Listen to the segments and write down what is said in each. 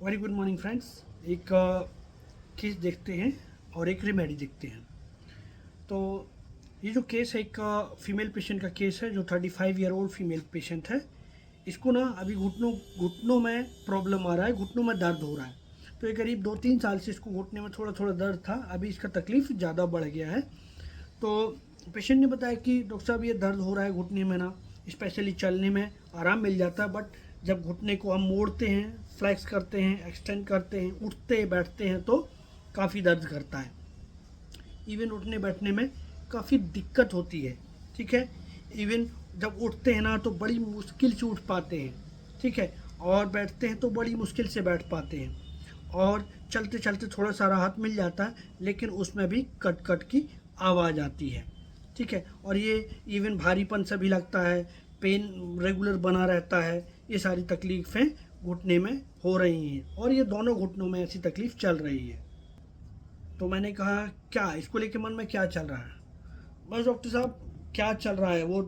Very good morning friends. एक case देखते हैं और एक रेमेडी देखते हैं। तो ये जो केस है, एक फीमेल पेशेंट का केस है जो 35 ईयर ओल्ड फीमेल पेशेंट है। इसको ना अभी घुटनों घुटनों में प्रॉब्लम आ रहा है, घुटनों में दर्द हो रहा है। तो ये करीब 2-3 साल से इसको घुटने में थोड़ा थोड़ा दर्द था, अभी इसका तकलीफ़ ज़्यादा बढ़ गया है। तो पेशेंट ने बताया कि डॉक्टर साहब ये दर्द हो रहा है घुटने में ना, स्पेशली चलने में आराम मिल जाता है, बट जब घुटने को हम मोड़ते हैं, फ्लैक्स करते हैं, एक्सटेंड करते हैं, उठते बैठते हैं तो काफ़ी दर्द करता है। इवन उठने बैठने में काफ़ी दिक्कत होती है। ठीक है, इवन जब उठते हैं ना तो बड़ी मुश्किल से उठ पाते हैं। ठीक है, और बैठते हैं तो बड़ी मुश्किल से बैठ पाते हैं, और चलते चलते थोड़ा सा राहत मिल जाता है, लेकिन उसमें भी कट कट की आवाज़ आती है। ठीक है, और ये इवन भारीपन सा भी लगता है, पेन रेगुलर बना रहता है। ये सारी तकलीफ़ें घुटने में हो रही हैं, और ये दोनों घुटनों में ऐसी तकलीफ़ चल रही है। तो मैंने कहा क्या इसको लेके मन में क्या चल रहा है? बस डॉक्टर साहब, क्या चल रहा है वो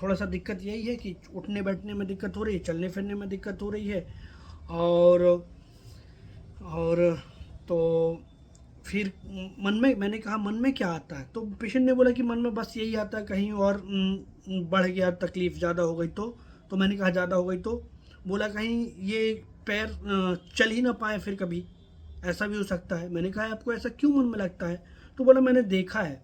थोड़ा सा दिक्कत यही है कि उठने बैठने में दिक्कत हो रही है, चलने फिरने में दिक्कत हो रही है। और और तो फिर मन में, मैंने कहा मन में क्या आता है? तो पेशेंट ने बोला कि मन में बस यही आता है कहीं और बढ़ गया, तकलीफ़ ज़्यादा हो गई तो मैंने कहा ज़्यादा हो गई तो? बोला कहीं ये पैर चल ही ना पाए फिर कभी, ऐसा भी हो सकता है। मैंने कहा आपको ऐसा क्यों मन में लगता है? तो बोला मैंने देखा है,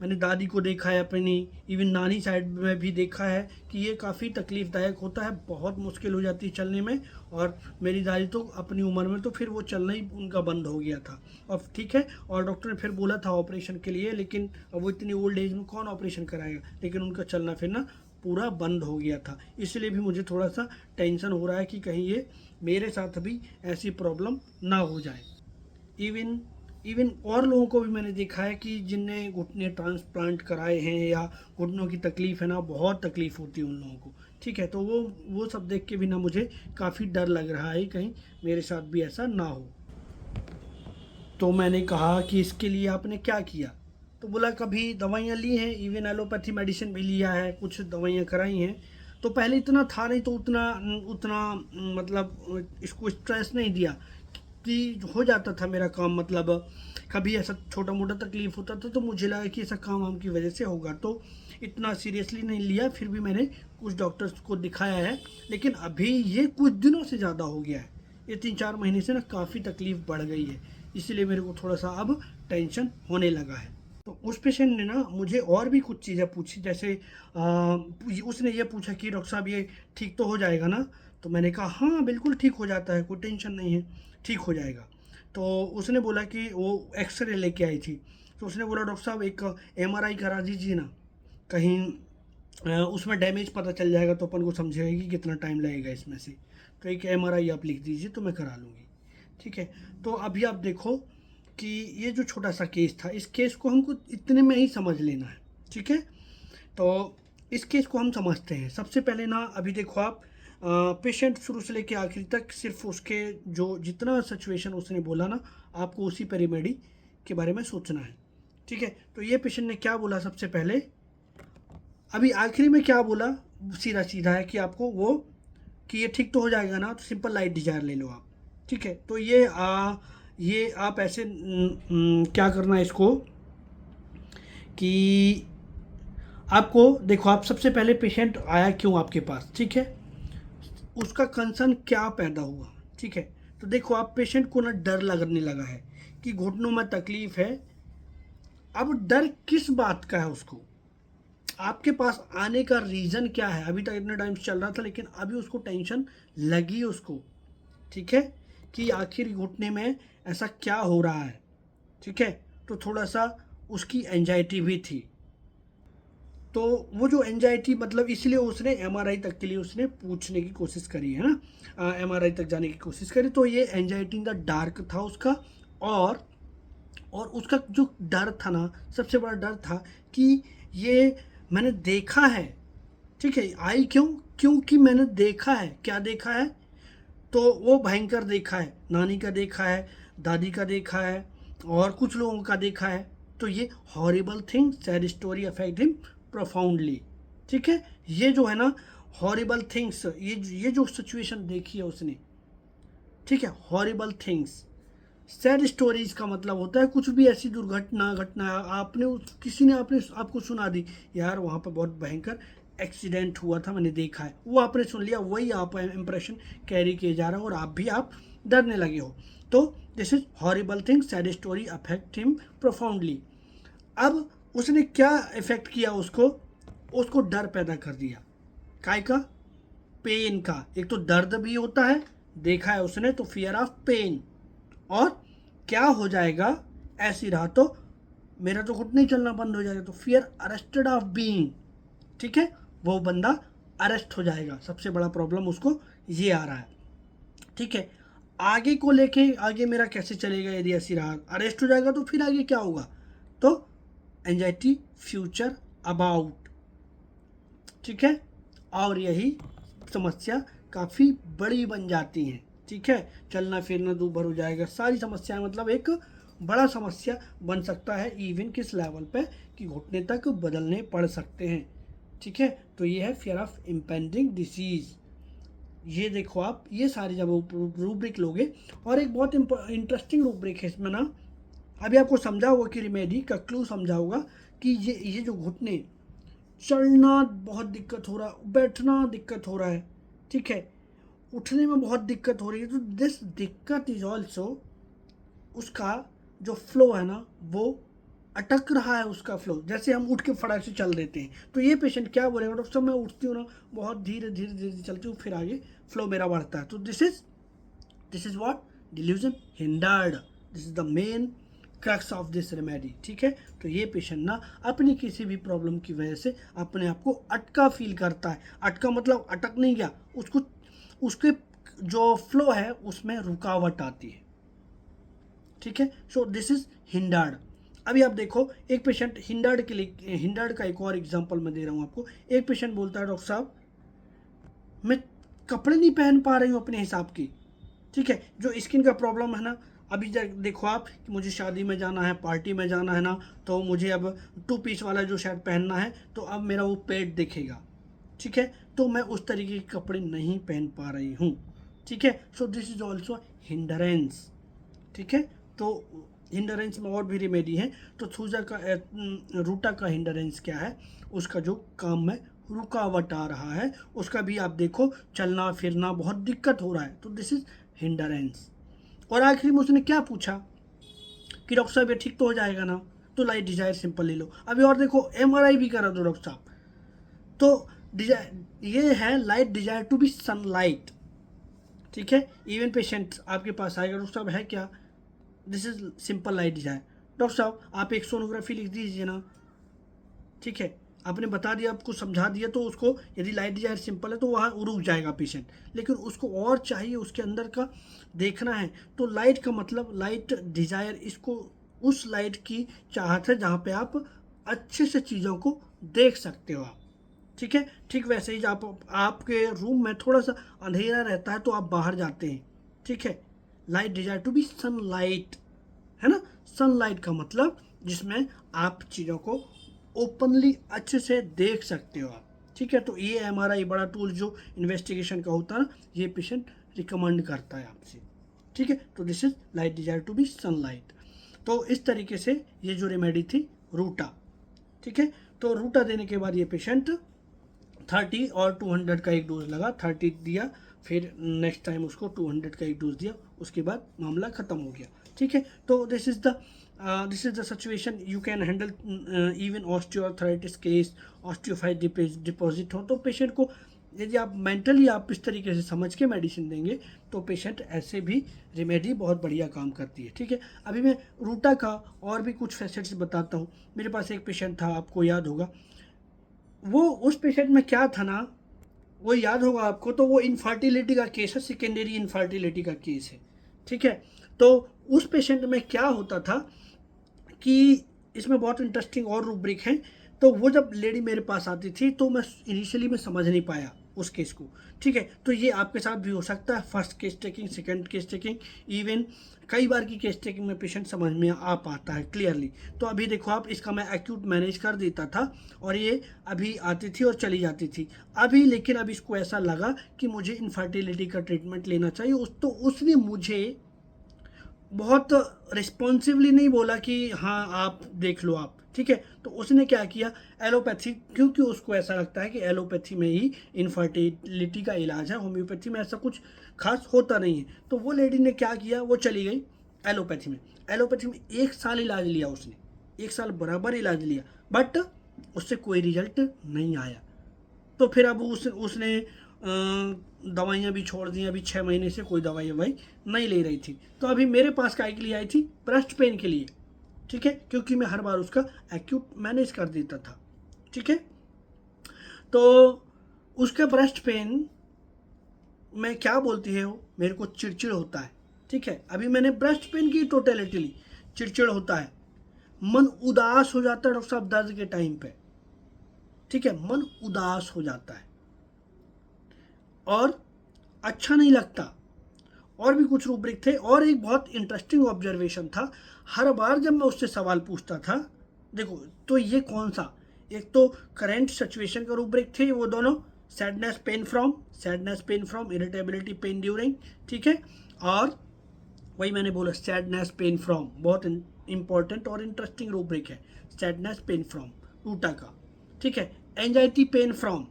मैंने दादी को देखा है अपनी, इवन नानी साइड में भी देखा है कि ये काफ़ी तकलीफ़दायक होता है, बहुत मुश्किल हो जाती है चलने में। और मेरी दादी तो अपनी उम्र में तो फिर वो चलना ही उनका बंद हो गया था। और ठीक है, और डॉक्टर ने फिर बोला था ऑपरेशन के लिए, लेकिन अब वो इतनी ओल्ड एज में कौन ऑपरेशन कराएगा, लेकिन उनका चलना फिरना पूरा बंद हो गया था। इसलिए भी मुझे थोड़ा सा टेंशन हो रहा है कि कहीं ये मेरे साथ भी ऐसी प्रॉब्लम ना हो जाए। इवन इवन और लोगों को भी मैंने देखा है कि जिनने घुटने ट्रांसप्लांट कराए हैं या घुटनों की तकलीफ़ है ना, बहुत तकलीफ़ होती है उन लोगों को। ठीक है, तो वो सब देख के भी ना मुझे काफ़ी डर लग रहा है कहीं मेरे साथ भी ऐसा ना हो। तो मैंने कहा कि इसके लिए आपने क्या किया? तो बोला कभी दवाइयाँ ली हैं, इवन एलोपैथी मेडिसिन भी लिया है, कुछ दवाइयाँ कराई हैं। तो पहले इतना था नहीं, तो उतना उतना मतलब इसको स्ट्रेस नहीं दिया कि हो जाता था मेरा काम। मतलब कभी ऐसा छोटा मोटा तकलीफ होता था तो मुझे लगा कि ऐसा काम वाम की वजह से होगा, तो इतना सीरियसली नहीं लिया। फिर भी मैंने कुछ डॉक्टर्स को दिखाया है, लेकिन अभी ये कुछ दिनों से ज़्यादा हो गया है। ये 3-4 महीने से ना काफ़ी तकलीफ़ बढ़ गई है, इसीलिए मेरे को थोड़ा सा अब टेंशन होने लगा है। तो उस पेशेंट ने ना मुझे और भी कुछ चीज़ें पूछी, जैसे उसने ये पूछा कि डॉक्टर साहब ये ठीक तो हो जाएगा ना? तो मैंने कहा हाँ बिल्कुल ठीक हो जाता है, कोई टेंशन नहीं है, ठीक हो जाएगा। तो उसने बोला कि वो एक्सरे लेके आई थी, तो उसने बोला डॉक्टर साहब एक एमआरआई करा दीजिए ना, कहीं उसमें डैमेज पता चल जाएगा तो अपन को समझेगा कि कितना टाइम लगेगा इसमें से। तो एक एमआरआई आप लिख दीजिए तो मैं करा लूँगी। ठीक है, तो अभी आप देखो कि ये जो छोटा सा केस था, इस केस को हमको इतने में ही समझ लेना है। ठीक है, तो इस केस को हम समझते हैं। सबसे पहले ना अभी देखो आप, पेशेंट शुरू से लेके आखिर तक सिर्फ उसके जो जितना सिचुएशन उसने बोला ना, आपको उसी पर रेमेडी के बारे में सोचना है। ठीक है, तो ये पेशेंट ने क्या बोला सबसे पहले, अभी आखिरी में क्या बोला, सीधा सीधा है कि आपको वो कि ये ठीक तो हो जाएगा ना, तो सिंपल लाइट डिजायर ले लो आप। ठीक है, तो ये आप ऐसे क्या करना है इसको कि आपको देखो, आप सबसे पहले पेशेंट आया क्यों आपके पास, ठीक है, उसका कंसर्न क्या पैदा हुआ। ठीक है, तो देखो आप पेशेंट को ना डर लगने लगा है कि घुटनों में तकलीफ है। अब डर किस बात का है उसको, आपके पास आने का रीज़न क्या है? अभी तक इतने टाइम से चल रहा था, लेकिन अभी उसको टेंशन लगी उसको। ठीक है, कि आखिर घुटने में ऐसा क्या हो रहा है। ठीक है, तो थोड़ा सा उसकी एंजाइटी भी थी। तो वो जो एंजाइटी, मतलब इसलिए उसने एमआरआई तक के लिए उसने पूछने की कोशिश करी है ना, एमआरआई तक जाने की कोशिश करी। तो ये एंजाइटी इन द डार्क था उसका। और और उसका जो डर था ना, सबसे बड़ा डर था कि ये मैंने देखा है। ठीक है, आई क्यों? क्योंकि मैंने देखा है। क्या देखा है? तो वो भयंकर देखा है, नानी का देखा है, दादी का देखा है, और कुछ लोगों का देखा है। तो ये horrible thing, sad story affect him profoundly. ठीक है, ये जो है ना हॉरिबल थिंग्स, ये जो सिचुएशन देखी है उसने, ठीक है। हॉरिबल थिंग्स, सैड स्टोरीज का मतलब होता है कुछ भी ऐसी घटना आपने किसी ने आपने आपको सुना दी, यार वहाँ पर बहुत भयंकर एक्सीडेंट हुआ था, मैंने देखा है, वो आपने सुन लिया, वही आप इम्प्रेशन कैरी किए जा रहा है और आप डरने लगे हो। तो this is horrible thing, sad story affect him profoundly. अब उसने क्या इफेक्ट किया, उसको डर पैदा कर दिया। काय का? पेन का। एक तो दर्द भी होता है, देखा है उसने, तो फियर ऑफ पेन। और क्या हो जाएगा, ऐसी रहा तो मेरा तो घुटने चलना बंद हो जाएगा, तो फियर अरेस्टेड ऑफ बीइंग, ठीक है, वो बंदा अरेस्ट हो जाएगा। सबसे बड़ा प्रॉब्लम उसको ये आ रहा है, ठीक है। आगे को लेके आगे मेरा कैसे चलेगा, यदि ऐसी रहा अरेस्ट हो जाएगा तो फिर आगे क्या होगा, तो एंजाइटी फ्यूचर अबाउट, ठीक है। और यही समस्या काफ़ी बड़ी बन जाती हैं, ठीक है। चलना फिरना दूभर हो जाएगा, सारी समस्याएं, मतलब एक बड़ा समस्या बन सकता है, इवन किस लेवल पे कि घुटने तक बदलने पड़ सकते हैं, ठीक है। तो ये है फियर ऑफ इम्पेंडिंग डिसीज़। ये देखो आप, ये सारी जब रूब्रिक लोगे, और एक बहुत इंटरेस्टिंग रूब्रिक है इसमें ना, अभी आपको समझा होगा कि रिमेडी का क्लू समझा होगा कि ये जो घुटने, चलना बहुत दिक्कत हो रहा है, बैठना दिक्कत हो रहा है, ठीक है, उठने में बहुत दिक्कत हो रही है, तो दिस दिक्कत इज ऑल्सो, उसका जो फ्लो है ना वो अटक रहा है, उसका फ्लो, जैसे हम उठ के फटाक से चल देते हैं, तो ये पेशेंट क्या बोलेगा, डॉक्टर साहब मैं उठती हूँ ना, बहुत धीरे धीरे धीरे चलती हूँ, फिर आगे फ्लो मेरा बढ़ता है। तो this is what delusion hindered, this is the main crux of this remedy, ठीक है। तो ये पेशेंट ना अपनी किसी भी प्रॉब्लम की वजह से अपने आप को अटका फील करता है। अटका मतलब अटक नहीं गया, उसके जो फ्लो है उसमें रुकावट आती है, ठीक है। So this is hindered. अभी आप देखो, एक पेशेंट हिंडर्ड के लिए, हिंडर्ड का एक और एग्जांपल मैं दे रहा हूँ आपको। एक पेशेंट बोलता है, डॉक्टर साहब मैं कपड़े नहीं पहन पा रही हूँ अपने हिसाब की, ठीक है, जो स्किन का प्रॉब्लम है ना, अभी देखो आप कि मुझे शादी में जाना है, पार्टी में जाना है ना, तो मुझे अब 2 पीस वाला जो शर्ट पहनना है, तो अब मेरा वो पेट दिखेगा, ठीक है, तो मैं उस तरीके के कपड़े नहीं पहन पा रही हूँ, ठीक है। So this is also hindrance, ठीक है। तो हिंडरेंस में और भी रेमेडी है। तो थूजा का रूटा का हिंडरेंस क्या है, उसका जो काम में रुकावट आ रहा है, उसका भी आप देखो, चलना फिरना बहुत दिक्कत हो रहा है, तो दिस इज हिंडरेंस। और आखिरी में उसने क्या पूछा कि डॉक्टर साहब ये ठीक तो हो जाएगा ना, तो लाइट डिजायर सिंपल ले लो। अभी और देखो, एमआरआई भी करा दो डॉक्टर साहब, तो ये है light desire to be sunlight, ठीक है। इवन पेशेंट आपके पास आएगा, डॉक्टर साहब है क्या, this is simple light desire, doctor साहब आप एक सोनोग्राफी लिख दीजिए ना, ठीक है, आपने बता दिया, आपको समझा दिया, तो उसको यदि लाइट डिजायर सिंपल है तो वहाँ रुक जाएगा पेशेंट, लेकिन उसको और चाहिए, उसके अंदर का देखना है, तो लाइट का मतलब लाइट डिजायर, इसको उस लाइट की चाहत है जहाँ पे आप अच्छे से चीज़ों को देख सकते हो आप, ठीक है। ठीक वैसे ही जब आपके रूम में थोड़ा सा अंधेरा रहता है तो आप बाहर जाते हैं, ठीक है, light desire to be sunlight, है ना। सनलाइट का मतलब जिसमें आप चीज़ों को ओपनली अच्छे से देख सकते हो आप, ठीक है। तो ये एमआरआई बड़ा टूल जो इन्वेस्टिगेशन का होता है ना, ये पेशेंट रिकमेंड करता है आपसे, ठीक है। तो this is light desire to be sunlight. तो इस तरीके से ये जो रेमेडी थी रूटा, ठीक है। तो रूटा देने के बाद ये पेशेंट 30 और 200 का एक डोज लगा, 30 दिया, फिर नेक्स्ट टाइम उसको 200 का एक डोज दिया, उसके बाद मामला ख़त्म हो गया, ठीक है। तो this is the situation you can handle even osteoarthritis case, osteophyte deposit हो, तो पेशेंट को यदि आप मेंटली आप इस तरीके से समझ के मेडिसिन देंगे तो पेशेंट ऐसे भी रेमेडी बहुत बढ़िया काम करती है, ठीक है। अभी मैं रूटा का और भी कुछ फैसेट्स बताता हूँ। मेरे पास एक पेशेंट था, आपको याद होगा, वो उस पेशेंट में क्या था ना, वो याद होगा आपको, तो वो इनफर्टिलिटी का केस है, सेकेंडरी इनफर्टिलिटी का केस है, ठीक है। तो उस पेशेंट में क्या होता था कि इसमें बहुत इंटरेस्टिंग और रूब्रिक है। तो वो जब लेडी मेरे पास आती थी तो मैं इनिशियली में समझ नहीं पाया उस केस को, ठीक है। तो ये आपके साथ भी हो सकता है, first case taking, second case taking, even कई बार की केस टेकिंग में पेशेंट समझ में आ पाता है क्लियरली। तो अभी देखो आप, इसका मैं एक्यूट मैनेज कर देता था और ये अभी आती थी और चली जाती थी। अभी लेकिन अब इसको ऐसा लगा कि मुझे इनफर्टिलिटी का ट्रीटमेंट लेना चाहिए। तो उसने मुझे बहुत रिस्पॉन्सिवली नहीं बोला कि हाँ आप देख लो आप, ठीक है। तो उसने क्या किया, एलोपैथी, क्योंकि उसको ऐसा लगता है कि एलोपैथी में ही इनफर्टिलिटी का इलाज है, होम्योपैथी में ऐसा कुछ खास होता नहीं है। तो वो लेडी ने क्या किया, वो चली गई एलोपैथी में। एलोपैथी में 1 साल इलाज लिया उसने, 1 साल बराबर इलाज लिया, बट उससे कोई रिजल्ट नहीं आया। तो फिर अब उसने दवाइयाँ भी छोड़ दी। अभी 6 महीने से कोई दवाई नहीं ले रही थी। तो अभी मेरे पास काय के लिए आई थी, ब्रेस्ट पेन के लिए, ठीक है, क्योंकि मैं हर बार उसका एक्यूट मैनेज कर देता था, ठीक है। तो उसका ब्रेस्ट पेन में क्या बोलती है वो, मेरे को चिड़चिड़ होता है, ठीक है। अभी मैंने ब्रेस्ट पेन की टोटलिटी ली, चिड़चिड़ होता है, मन उदास हो जाता है डॉक्टर साहब दर्द के टाइम पे, ठीक है, मन उदास हो जाता है और अच्छा नहीं लगता। और भी कुछ रूब्रिक थे। और एक बहुत इंटरेस्टिंग ऑब्जर्वेशन था, हर बार जब मैं उससे सवाल पूछता था, देखो तो ये कौन सा, एक तो करेंट सिचुएशन का रूब्रिक थे वो दोनों, sadness pain from, irritability pain during, ठीक है। और वही मैंने बोला सैडनेस पेन फ्रॉम, बहुत इंपॉर्टेंट और इंटरेस्टिंग रूब्रिक है सैडनेस पेन फ्रॉम रूटा का, ठीक है। एंजाइटी पेन फ्रॉम,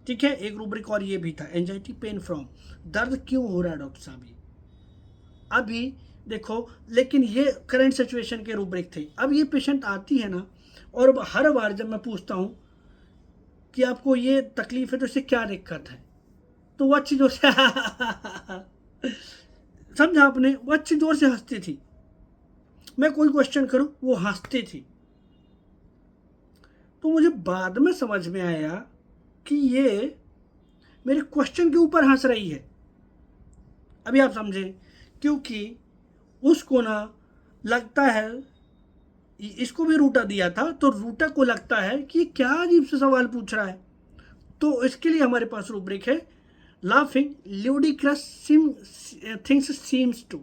ठीक है, एक रूब्रिक और ये भी था, एंजाइटी पेन फ्रॉम, दर्द क्यों हो रहा है डॉक्टर साहब ये। अभी देखो, लेकिन ये करंट सिचुएशन के रूब्रिक थे। अब ये पेशेंट आती है ना, और हर बार जब मैं पूछता हूँ कि आपको ये तकलीफ है तो इससे क्या दिक्कत है, तो वो अच्छी जोर से समझा आपने, वो अच्छी जोर से हंसती थी। मैं कोई क्वेश्चन करूं वो हंसती थी। तो मुझे बाद में समझ में आया कि ये मेरे क्वेश्चन के ऊपर हंस रही है। अभी आप समझे, क्योंकि उसको ना लगता है, इसको भी रूटा दिया था, तो रूटा को लगता है कि क्या अजीब से सवाल पूछ रहा है। तो इसके लिए हमारे पास रूब्रिक है, laughing ludicrous things seems to,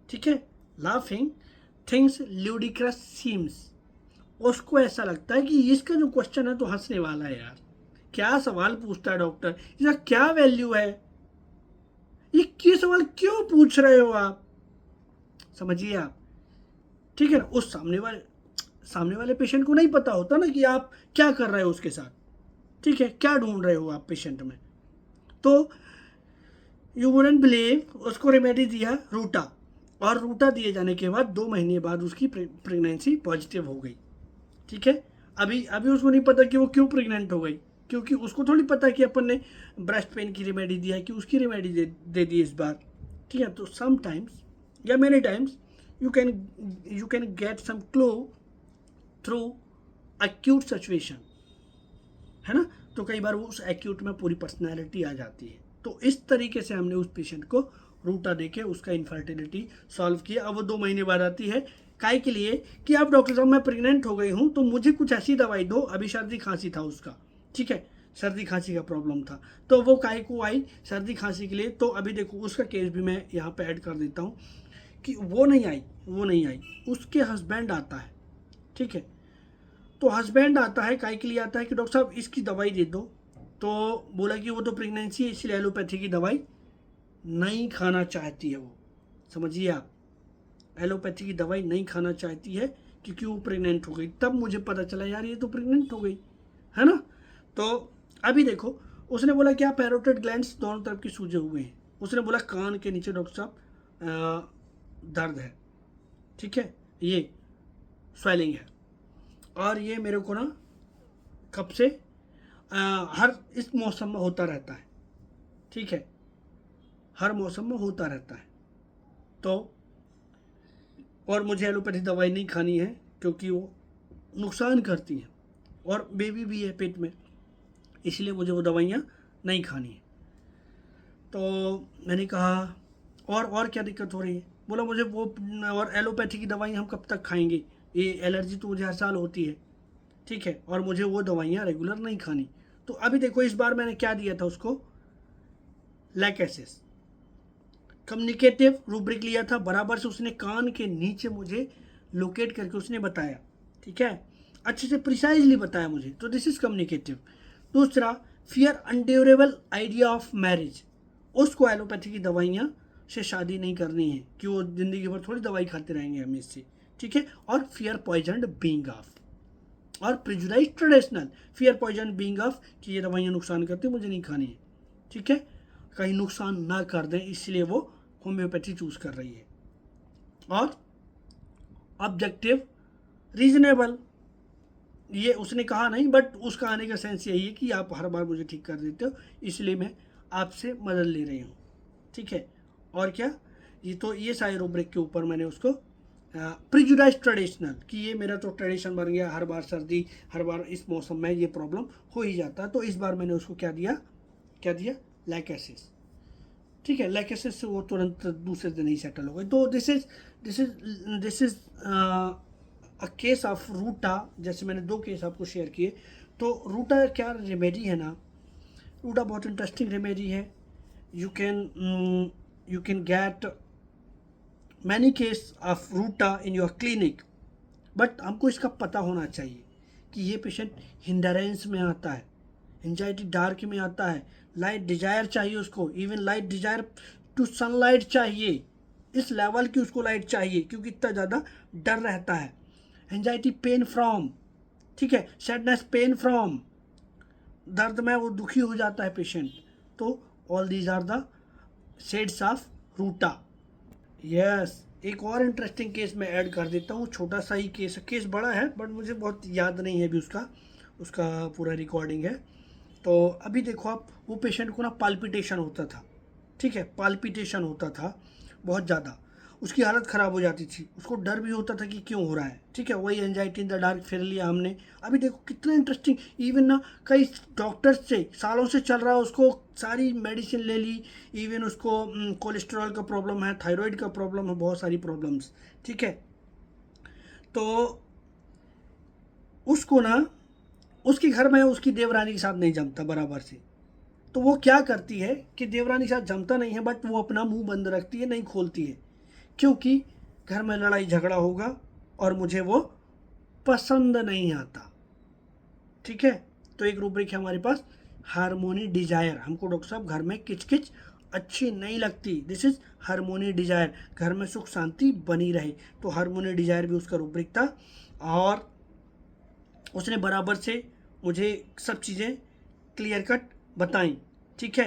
ठीक है, लाफिंग थिंग्स ल्यूडिक्रस सीम्स। उसको ऐसा लगता है कि इसका जो क्वेश्चन है तो हंसने वाला है यार, क्या सवाल पूछता है डॉक्टर, इसका क्या वैल्यू है, ये सवाल क्यों पूछ रहे हो आप, समझिए आप, ठीक है ना। उस सामने वाले पेशेंट को नहीं पता होता ना कि आप क्या कर रहे हो उसके साथ, ठीक है, क्या ढूंढ रहे हो आप पेशेंट में। तो यू वुडंट बिलीव, उसको रेमेडी दिया रूटा, और रूटा दिए जाने के बाद 2 महीने बाद उसकी प्रेगनेंसी पॉजिटिव हो गई, ठीक है। अभी अभी उसको नहीं पता कि वो क्यों प्रेग्नेंट हो गई, क्योंकि उसको थोड़ी पता कि अपन ने ब्रेस्ट पेन की रेमेडी दिया है कि उसकी रेमेडी दे दी इस बार, ठीक है। तो समटाइम्स या many times you can get some clue through acute situation, है ना। तो कई बार वो उस एक्यूट में पूरी पर्सनैलिटी आ जाती है। तो इस तरीके से हमने उस पेशेंट को रूटा देके उसका इनफर्टिलिटी सॉल्व किया। अब वो 2 महीने बाद आती है, काय के लिए कि आप डॉक्टर साहब मैं प्रेग्नेंट हो गई हूँ, तो मुझे कुछ ऐसी दवाई दो। अभी सर्दी खांसी था उसका, ठीक है, सर्दी खांसी का प्रॉब्लम था। तो वो काय को आई सर्दी खांसी के लिए। तो अभी देखो उसका केस भी मैं यहाँ पे ऐड कर देता हूँ कि वो नहीं आई, उसके हस्बैंड आता है, ठीक है। तो हस्बैंड आता है, काय के लिए आता है कि डॉक्टर साहब इसकी दवाई दे दो। तो बोला कि वो तो प्रेगनेंसी है, इसलिए एलोपैथी की दवाई नहीं खाना चाहती है वो, समझिए आप, एलोपैथी की दवाई नहीं खाना चाहती है क्योंकि वो प्रेग्नेंट हो गई। तब मुझे पता चला यार ये तो प्रेग्नेंट हो गई, है ना। तो अभी देखो, उसने बोला क्या पैरोटिड ग्लैंड्स दोनों तरफ की सूजे हुए हैं। उसने बोला कान के नीचे डॉक्टर साहब दर्द है, ठीक है, ये स्वेलिंग है, और ये मेरे को ना कब से हर इस मौसम में होता रहता है, ठीक है, हर मौसम में होता रहता है। तो और मुझे एलोपैथी दवाई नहीं खानी है क्योंकि वो नुकसान करती है, और बेबी भी है पेट में, इसलिए मुझे वो दवाइयाँ नहीं खानी है। तो मैंने कहा और क्या दिक्कत हो रही है। बोला मुझे वो, और एलोपैथी की दवाई हम कब तक खाएंगे, ये एलर्जी तो मुझे हर साल होती है, ठीक है, और मुझे वो दवाइयाँ रेगुलर नहीं खानी। तो अभी देखो इस बार मैंने क्या दिया था उसको, लैकेसिस कम्युनिकेटिव रूब्रिक लिया था, बराबर से उसने कान के नीचे मुझे लोकेट करके उसने बताया, ठीक है, अच्छे से प्रिसाइजली बताया मुझे, तो दिस इज कम्युनिकेटिव। दूसरा, फियर अनड्यूरेबल आइडिया ऑफ मैरिज, उसको एलोपैथी की दवाइयाँ से शादी नहीं करनी है कि वो ज़िंदगी भर थोड़ी दवाई खाते रहेंगे हम इससे, ठीक है। और फियर पॉइजनड बीइंग ऑफ, और prejudice traditional, fear poison being of कि ये दवाइयाँ नुकसान करती है, मुझे नहीं खानी है, ठीक है, कहीं नुकसान ना कर दें, इसलिए वो होम्योपैथी चूज कर रही है। और ऑब्जेक्टिव रीजनेबल, ये उसने कहा नहीं, बट उसका आने का सेंस यही है कि आप हर बार मुझे ठीक कर देते हो, इसलिए मैं आपसे मदद ले रही हूँ, ठीक है। और क्या, ये तो ये सारे रूब्रिक के ऊपर मैंने उसको प्रिजुडाइज ट्रेडिशनल कि ये मेरा तो ट्रेडिशन बन गया, हर बार सर्दी, हर बार इस मौसम में ये प्रॉब्लम हो ही जाता है, तो इस बार मैंने उसको क्या दिया लैकेसिस, ठीक है। लैकेसिस से वो तुरंत दूसरे दिन ही सेटल हो गए। तो this is a case of रूटा, जैसे मैंने 2 केस आपको शेयर किए। तो रूटा क्या रेमेडी है ना, रूटा बहुत इंटरेस्टिंग रेमेडी है। You can gate many case of ruta in your clinic, but हमको इसका पता होना चाहिए कि ये पेशेंट हिंडरेंस में आता है, एंजाइटी डार्क में आता है, लाइट डिजायर चाहिए उसको, even light desire to sunlight चाहिए, इस लेवल की उसको लाइट चाहिए क्योंकि इतना ज़्यादा डर रहता है। एंजाइटी पेन फ्रॉम, ठीक है, सैडनेस पेन फ्रॉम, दर्द में वो दुखी हो जाता है पेशेंट। तो all these are the shades of Ruta. Yes, एक और इंटरेस्टिंग केस मैं ऐड कर देता हूँ, छोटा सा ही केस बड़ा है बट मुझे बहुत याद नहीं है अभी उसका पूरा रिकॉर्डिंग है। तो अभी देखो आप, वो पेशेंट को ना पाल्पिटेशन होता था, ठीक है, पाल्पिटेशन होता था बहुत ज़्यादा, उसकी हालत ख़राब हो जाती थी, उसको डर भी होता था कि क्यों हो रहा है, ठीक है, वही एंजाइटी इन द डार्क फिर लिया हमने। अभी देखो कितना इंटरेस्टिंग, इवन ना कई डॉक्टर्स से सालों से चल रहा है, उसको सारी मेडिसिन ले ली, इवन उसको कोलेस्ट्रॉल का प्रॉब्लम है, थायराइड का प्रॉब्लम है, बहुत सारी प्रॉब्लम्स, ठीक है। तो उसको ना उसके घर में उसकी देवरानी के साथ नहीं जमता बराबर से, तो वो क्या करती है कि देवरानी के साथ जमता नहीं है बट वो अपना मुंह बंद रखती है, नहीं खोलती है, क्योंकि घर में लड़ाई झगड़ा होगा और मुझे वो पसंद नहीं आता, ठीक है। तो एक रूब्रिक है हमारे पास, हारमोनी डिजायर, हमको डॉक्टर साहब घर में किचकिच अच्छी नहीं लगती, दिस इज हारमोनी डिजायर, घर में सुख शांति बनी रहे, तो हारमोनी डिजायर भी उसका रूब्रिक था। और उसने बराबर से मुझे सब चीज़ें क्लियर कट बताई, ठीक है,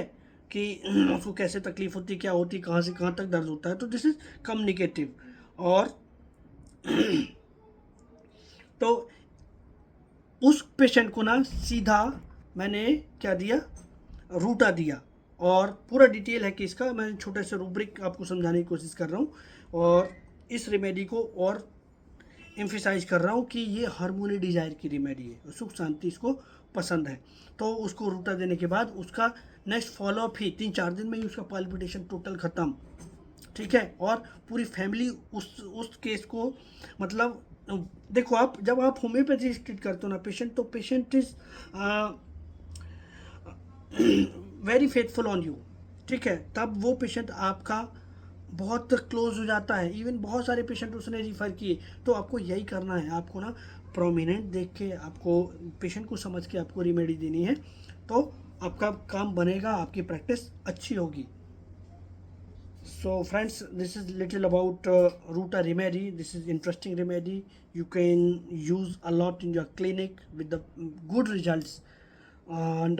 कि उसको कैसे तकलीफ होती, क्या होती, कहाँ से कहाँ तक दर्द होता है, तो दिस इज कम्युनिकेटिव। और तो उस पेशेंट को ना सीधा मैंने क्या दिया, रूटा दिया, और पूरा डिटेल है कि इसका मैं छोटे से रूब्रिक आपको समझाने की कोशिश कर रहा हूँ, और इस रेमेडी को और एम्फिसाइज कर रहा हूँ कि ये हारमोनी डिजायर की रेमेडी है, सुख शांति इसको पसंद है। तो उसको रूटा देने के बाद उसका नेक्स्ट फॉलोअप ही 3-4 दिन में ही उसका पाल्पिटेशन टोटल ख़त्म, ठीक है। और पूरी फैमिली उस केस को, मतलब देखो आप जब आप होम्योपैथी ट्रीट करते हो ना पेशेंट, तो patient is very faithful on you, ठीक है, तब वो पेशेंट आपका बहुत क्लोज हो जाता है। इवन बहुत सारे पेशेंट उसने रिफ़र किए, तो आपको यही करना है, आपको ना प्रोमिनेंट देख के, आपको पेशेंट को समझ के आपको रेमेडी देनी है, तो आपका काम बनेगा, आपकी प्रैक्टिस अच्छी होगी। So friends, this is little about Ruta remedy. This is interesting remedy. You can use a lot in your clinic with the good results. And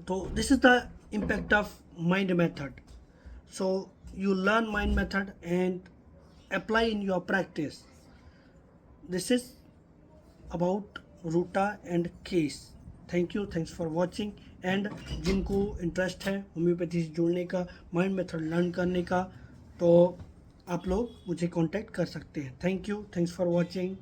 so this is the impact of mind method. So you learn mind method and apply in your practice. This is about Ruta and case. Thanks for watching. And जिनको interest है homeopathy से जुड़ने का, mind method learn करने का, तो आप लोग मुझे कांटेक्ट कर सकते हैं। Thanks for watching.